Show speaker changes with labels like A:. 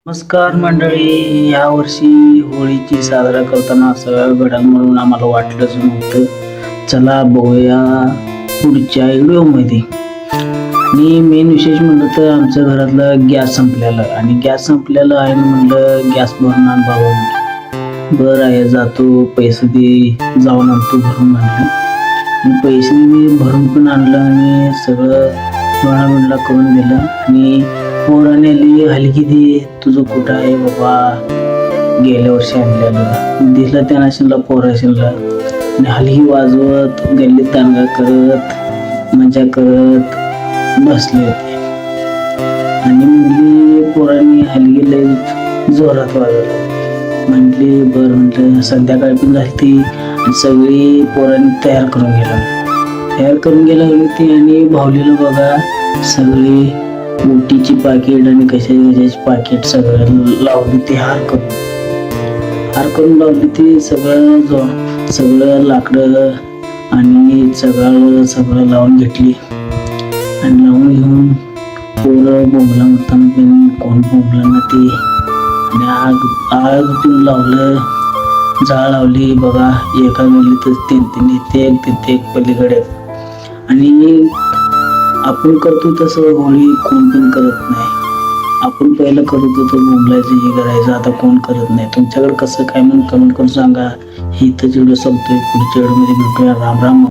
A: नमस्कार मंडळी. या वर्षी होळीची साजरा करताना असं घडण म्हणून आम्हाला वाटलंच नव्हतं. चला बघूया पुढच्या व्हिडिओमध्ये. आणि मेन विशेष म्हणलं तर आमच्या घरातला गॅस संपलेला आणि गॅस संपलेला आहे म्हणलं गॅस भरून आण बाबा म्हणलं. बरं आहे जातो पैसे दे जाऊन आणतो भरून म्हणलं. आणि पैसे मी भरून पण आणलं आणि सगळं जोडा करून दिलं. आणि पोराने आली हलकी दे तुझं कुठं आहे बाबा गेल्या वर्षी आणलेलं दिलं त्यांना शिनला पोराशिनला. आणि हलकी वाजवत गल्लीत दांडगा करत मजा करत बसले होते. आणि म्हणली पोरांनी हलगी लय जोरात वाजवलं. म्हटली बरं म्हटलं संध्याकाळ पण झाली ती आणि सगळी पोरांनी तयार करून गेला होती. आणि भावलीला बघा सगळी उटीची पाकिट आणि कशाची पाकिट सगळं लावली ती हार करून लावली ती सगळं लाकडं आणि सगळं लावून घेतली. आणि लावून घेऊन पोरं बोंबला म्हणताना पण कोण बोंबला ना ती. आणि आग पण लावलं जाळ लावली बघा एका गल्लीतच तीन एक पलीकडे. आणि आपण करतो तसं होळी कोण पण करत नाही. आपण पहिलं करत होतो बोंबलायचं हे करायचं आता कोण करत नाही. तुमच्याकडे कसं काय म्हणून कमेंट करून सांगा. ही इथंच व्हिडिओ संपतोय. पुढच्या व्हिडिओमध्ये भेटूया. राम राम.